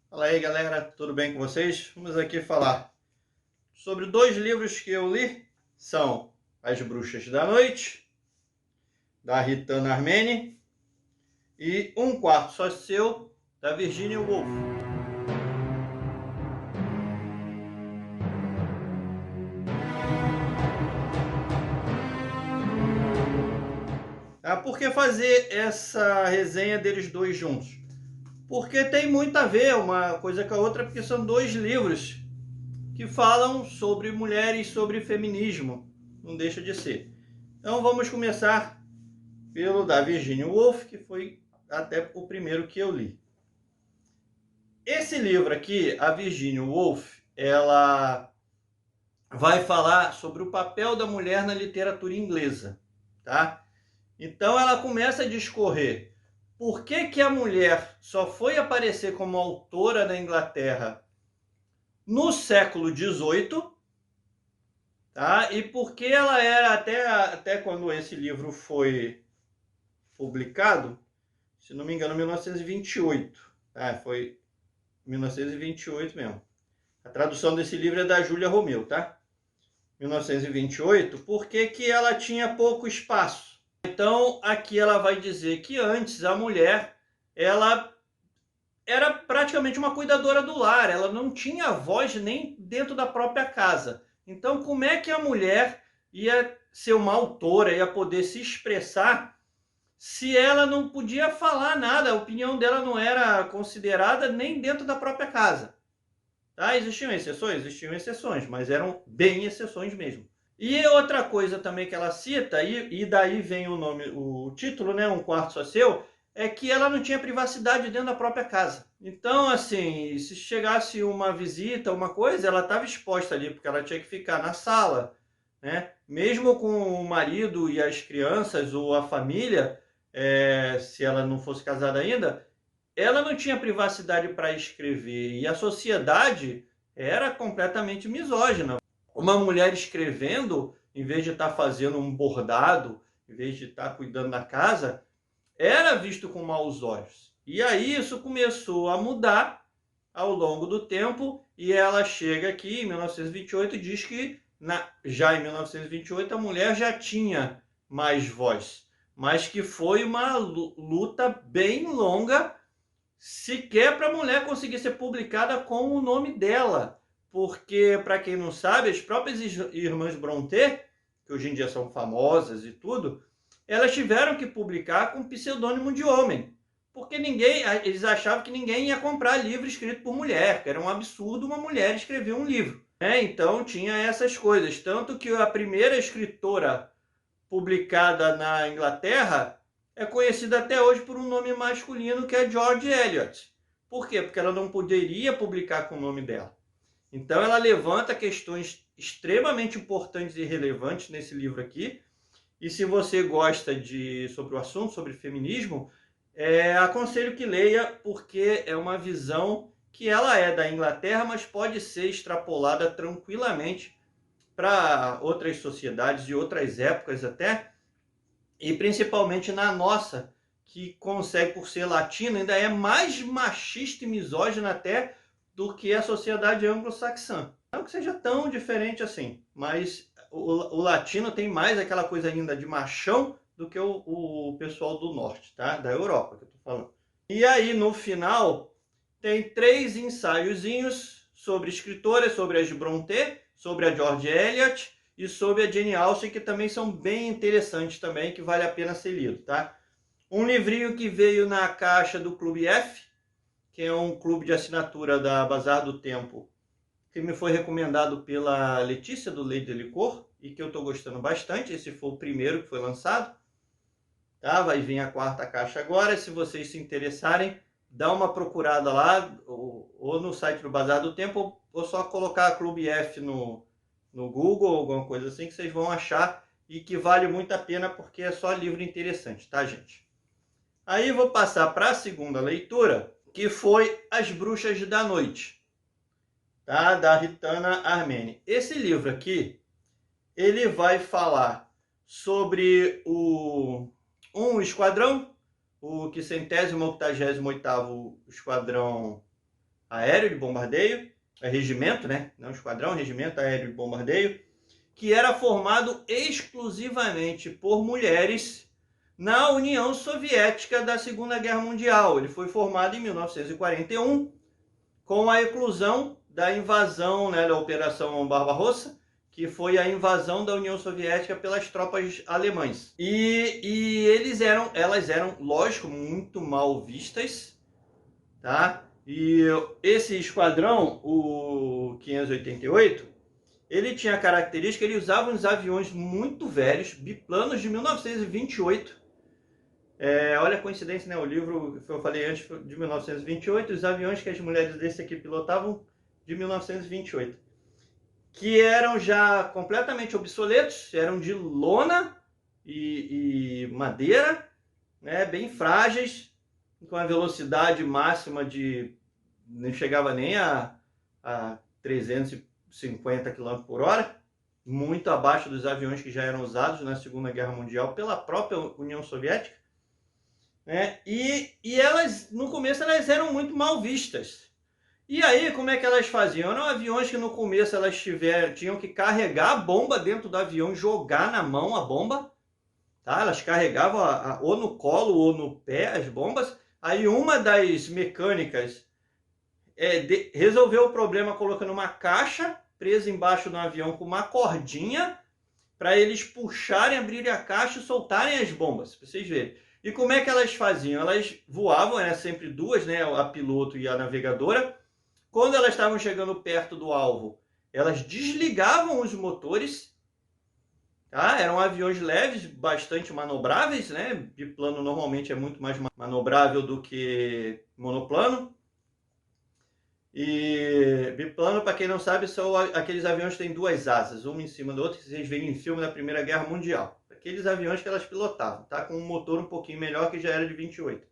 Fala aí, galera, tudo bem com vocês? Vamos aqui falar sobre dois livros que eu li. São As Bruxas da Noite, da Ritana Armeni, e Um Quarto Só Seu, da Virginia Woolf. Por que fazer essa resenha deles dois juntos? Porque tem muito a ver uma coisa com a outra, porque são dois livros que falam sobre mulheres, sobre feminismo, não deixa de ser. Então vamos começar pelo da Virginia Woolf, que foi até o primeiro que eu li. Esse livro aqui, a Virginia Woolf, ela vai falar sobre o papel da mulher na literatura inglesa, tá? Então ela começa a discorrer por que a mulher só foi aparecer como autora na Inglaterra no século XVIII, tá? E por que ela era, até quando esse livro foi publicado, se não me engano, 1928, tá? Foi 1928 mesmo. A tradução desse livro é da Júlia Romeu, tá? 1928, por que ela tinha pouco espaço? Então, aqui ela vai dizer que antes a mulher, ela era praticamente uma cuidadora do lar, ela não tinha voz nem dentro da própria casa. Então, como é que a mulher ia ser uma autora, ia poder se expressar se ela não podia falar nada, a opinião dela não era considerada nem dentro da própria casa? Tá? Existiam exceções, mas eram bem exceções mesmo. E outra coisa também que ela cita, e daí vem o nome, o título, né, Um Quarto Só Seu, é que ela não tinha privacidade dentro da própria casa. Então, assim, se chegasse uma visita, uma coisa, ela estava exposta ali, porque ela tinha que ficar na sala, né? Mesmo com o marido e as crianças ou a família, se ela não fosse casada ainda, ela não tinha privacidade para escrever. E a sociedade era completamente misógina. Uma mulher escrevendo, em vez de estar fazendo um bordado, em vez de estar cuidando da casa, era visto com maus olhos. E aí isso começou a mudar ao longo do tempo, e ela chega aqui em 1928 e diz que já em 1928 a mulher já tinha mais voz, mas que foi uma luta bem longa sequer para a mulher conseguir ser publicada com o nome dela. Porque, para quem não sabe, as próprias irmãs Brontë, que hoje em dia são famosas e tudo, elas tiveram que publicar com pseudônimo de homem. Porque eles achavam que ninguém ia comprar livro escrito por mulher, que era um absurdo uma mulher escrever um livro. Então tinha essas coisas. Tanto que a primeira escritora publicada na Inglaterra é conhecida até hoje por um nome masculino, que é George Eliot. Por quê? Porque ela não poderia publicar com o nome dela. Então ela levanta questões extremamente importantes e relevantes nesse livro aqui. E se você gosta sobre o assunto, sobre feminismo, aconselho que leia, porque é uma visão que ela é da Inglaterra, mas pode ser extrapolada tranquilamente para outras sociedades e outras épocas até, e principalmente na nossa, que consegue, por ser latina, ainda é mais machista e misógina até do que a sociedade anglo-saxã. Não que seja tão diferente assim, mas o latino tem mais aquela coisa ainda de machão do que o pessoal do norte, tá? Da Europa, que eu tô falando. E aí, no final, tem 3 ensaiozinhos sobre escritoras, sobre as Brontë, sobre a George Eliot e sobre a Jane Austen, que também são bem interessantes também, que vale a pena ser lido, tá? Um livrinho que veio na caixa do Clube F, que é um clube de assinatura da Bazar do Tempo, que me foi recomendado pela Letícia, do Lei de Licor, e que eu estou gostando bastante. Esse foi o primeiro que foi lançado, tá? Vai vir a 4ª caixa agora. Se vocês se interessarem, dá uma procurada lá, ou no site do Bazar do Tempo, ou só colocar Clube F no Google, alguma coisa assim, que vocês vão achar, e que vale muito a pena, porque é só livro interessante, tá, gente? Aí vou passar para a segunda leitura, que foi As Bruxas da Noite, tá? Da Ritana Armeni. Esse livro aqui, ele vai falar sobre um esquadrão, o 588º Esquadrão aéreo de bombardeio, regimento, né? Não esquadrão, regimento aéreo de bombardeio, que era formado exclusivamente por mulheres na União Soviética da Segunda Guerra Mundial. Ele foi formado em 1941, com a eclosão da invasão, né, da Operação Barbarossa, que foi a invasão da União Soviética pelas tropas alemãs. E elas eram, lógico, muito mal vistas, tá? E esse esquadrão, o 588, ele tinha a característica, ele usava uns aviões muito velhos, biplanos de 1928. Olha a coincidência, né? O livro que eu falei antes de 1928, os aviões que as mulheres desse aqui pilotavam de 1928. Que eram já completamente obsoletos, eram de lona e madeira, né? Bem frágeis, com a velocidade máxima de... não chegava nem a 350 km por hora, muito abaixo dos aviões que já eram usados na Segunda Guerra Mundial pela própria União Soviética, né? E elas, no começo, elas eram muito mal vistas. E aí, como é que elas faziam? Eram aviões que no começo elas tinham que carregar a bomba dentro do avião, jogar na mão a bomba, tá? Elas carregavam ou no colo ou no pé as bombas. Aí uma das mecânicas resolveu o problema colocando uma caixa presa embaixo do avião com uma cordinha para eles puxarem, abrirem a caixa e soltarem as bombas, para vocês verem. E como é que elas faziam? Elas voavam, eram sempre duas, né? A piloto e a navegadora. Quando elas estavam chegando perto do alvo, elas desligavam os motores, tá? Eram aviões leves, bastante manobráveis, né? Biplano normalmente é muito mais manobrável do que monoplano. E biplano, para quem não sabe, são aqueles aviões que têm duas asas, uma em cima da outra, que vocês veem em filme da Primeira Guerra Mundial. Aqueles aviões que elas pilotavam, tá? Com um motor um pouquinho melhor, que já era de 28.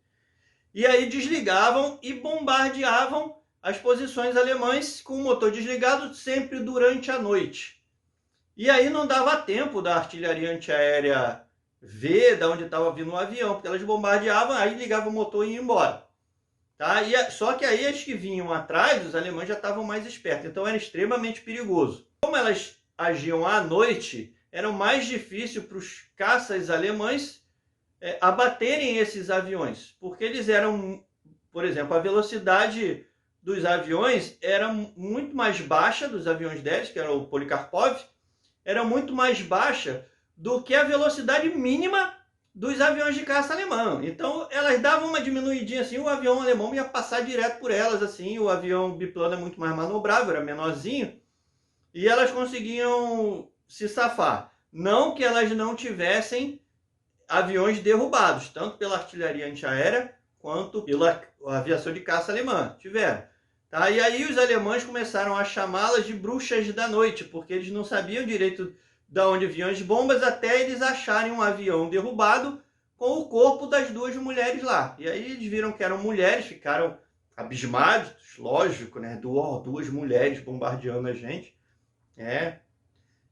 E aí desligavam e bombardeavam as posições alemãs com o motor desligado sempre durante a noite. E aí não dava tempo da artilharia antiaérea ver de onde estava vindo o avião, porque elas bombardeavam, aí ligavam o motor e iam embora. Tá? Só que aí as que vinham atrás, os alemães já estavam mais espertos, então era extremamente perigoso. Como elas agiam à noite, era mais difícil para os caças alemães abaterem esses aviões, porque eles eram, por exemplo, a velocidade dos aviões era muito mais baixa, dos aviões deles, que era o Polikarpov, era muito mais baixa do que a velocidade mínima dos aviões de caça alemão. Então elas davam uma diminuidinha assim, o avião alemão ia passar direto por elas, assim, o avião biplano é muito mais manobrável, era menorzinho, e elas conseguiam se safar. Não que elas não tivessem aviões derrubados, tanto pela artilharia antiaérea quanto pela aviação de caça alemã, tiveram. Tá? E aí os alemães começaram a chamá-las de bruxas da noite, porque eles não sabiam direito de onde vinham as bombas, até eles acharem um avião derrubado com o corpo das duas mulheres lá. E aí eles viram que eram mulheres, ficaram abismados, lógico, né? Duas mulheres bombardeando a gente.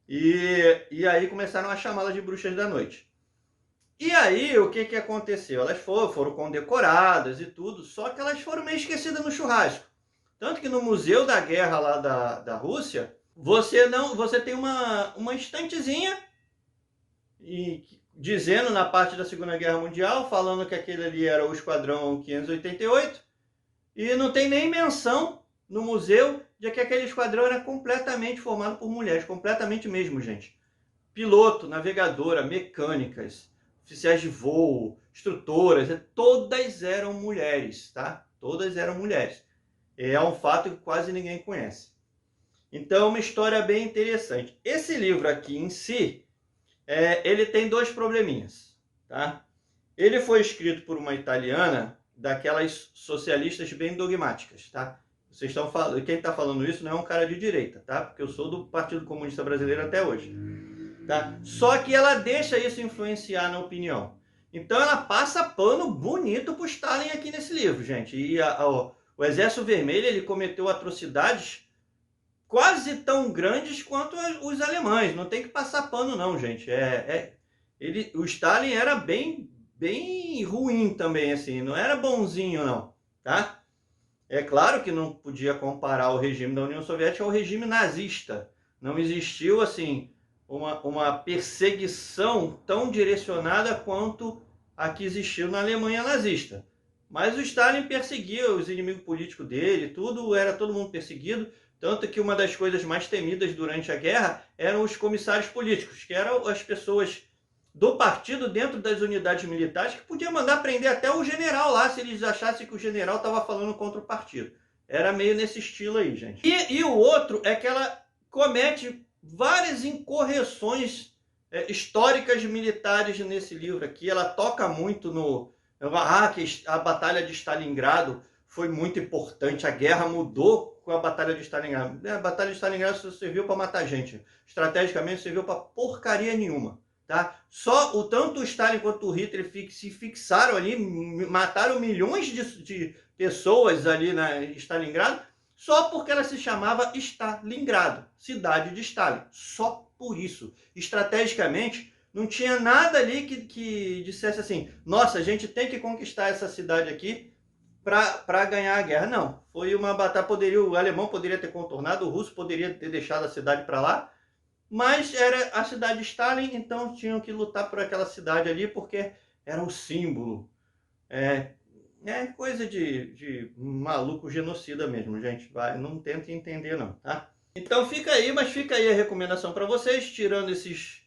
E aí começaram a chamá-las de bruxas da noite. E aí, o que aconteceu? Elas foram condecoradas e tudo, só que elas foram meio esquecidas no churrasco. Tanto que no Museu da Guerra lá da Rússia, você tem uma estantezinha dizendo na parte da Segunda Guerra Mundial, falando que aquele ali era o Esquadrão 588, e não tem nem menção no museu de que aquele esquadrão era completamente formado por mulheres, completamente mesmo, gente. Piloto, navegadora, mecânicas, oficiais de voo, instrutoras, todas eram mulheres, tá? Todas eram mulheres. É um fato que quase ninguém conhece. Então, uma história bem interessante. Esse livro aqui em si, ele tem dois probleminhas, tá? Ele foi escrito por uma italiana, daquelas socialistas bem dogmáticas, tá? Vocês estão falando, quem está falando isso não é um cara de direita, tá? Porque eu sou do Partido Comunista Brasileiro até hoje, tá? Só que ela deixa isso influenciar na opinião. Então ela passa pano bonito pro Stalin aqui nesse livro, gente. E o Exército Vermelho, ele cometeu atrocidades quase tão grandes quanto os alemães. Não tem que passar pano não, gente. O Stalin era bem ruim também, assim. Não era bonzinho, não, tá? É claro que não podia comparar o regime da União Soviética ao regime nazista. Não existiu, assim, uma perseguição tão direcionada quanto a que existiu na Alemanha nazista. Mas o Stalin perseguia os inimigos políticos dele, todo mundo perseguido, tanto que uma das coisas mais temidas durante a guerra eram os comissários políticos, que eram as pessoas do partido dentro das unidades militares que podia mandar prender até o general lá, se eles achassem que o general estava falando contra o partido. Era meio nesse estilo aí, gente. E o outro é que ela comete várias incorreções históricas militares nesse livro aqui. Ela toca muito no... que a Batalha de Stalingrado foi muito importante, a guerra mudou com a Batalha de Stalingrado. A Batalha de Stalingrado serviu para matar gente. Estrategicamente serviu para porcaria nenhuma. Tá? Só o tanto o Stalin quanto o Hitler se fixaram ali, mataram milhões de pessoas ali na Stalingrado, só porque ela se chamava Stalingrado, cidade de Stalin. Só por isso. Estrategicamente, não tinha nada ali que dissesse assim, nossa, a gente tem que conquistar essa cidade aqui para ganhar a guerra. Não, foi uma batalha, o alemão poderia ter contornado, o russo poderia ter deixado a cidade para lá, mas era a cidade de Stalin, então tinham que lutar por aquela cidade ali, porque era um símbolo. É coisa de maluco genocida mesmo, gente. Não tenta entender não, tá? Então fica aí a recomendação para vocês, tirando esses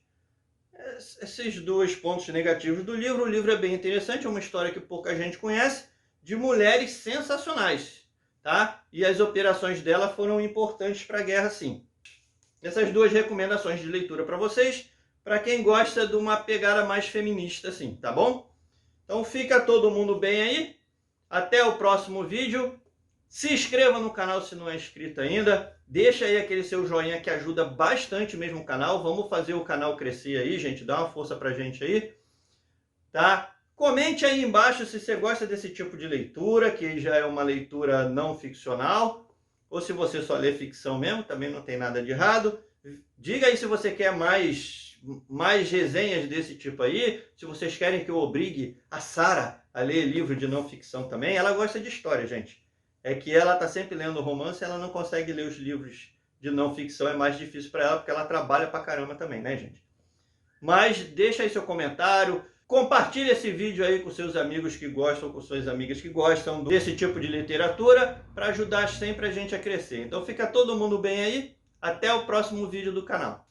dois pontos negativos do livro. O livro é bem interessante, é uma história que pouca gente conhece, de mulheres sensacionais, tá? E as operações dela foram importantes para a guerra, sim. Essas duas recomendações de leitura para vocês, para quem gosta de uma pegada mais feminista, assim, tá bom? Então fica todo mundo bem aí. Até o próximo vídeo. Se inscreva no canal se não é inscrito ainda. Deixa aí aquele seu joinha que ajuda bastante mesmo o canal. Vamos fazer o canal crescer aí, gente. Dá uma força pra gente aí. Tá? Comente aí embaixo se você gosta desse tipo de leitura, que já é uma leitura não ficcional. Ou se você só lê ficção mesmo, também não tem nada de errado. Diga aí se você quer mais resenhas desse tipo aí. Se vocês querem que eu obrigue a Sara a ler livro de não ficção também. Ela gosta de história, gente. É que ela está sempre lendo romance, ela não consegue ler os livros de não ficção. É mais difícil para ela, porque ela trabalha pra caramba também, né, gente? Mas deixa aí seu comentário. Compartilhe esse vídeo aí com seus amigos que gostam, com suas amigas que gostam desse tipo de literatura, para ajudar sempre a gente a crescer. Então fica todo mundo bem aí, até o próximo vídeo do canal.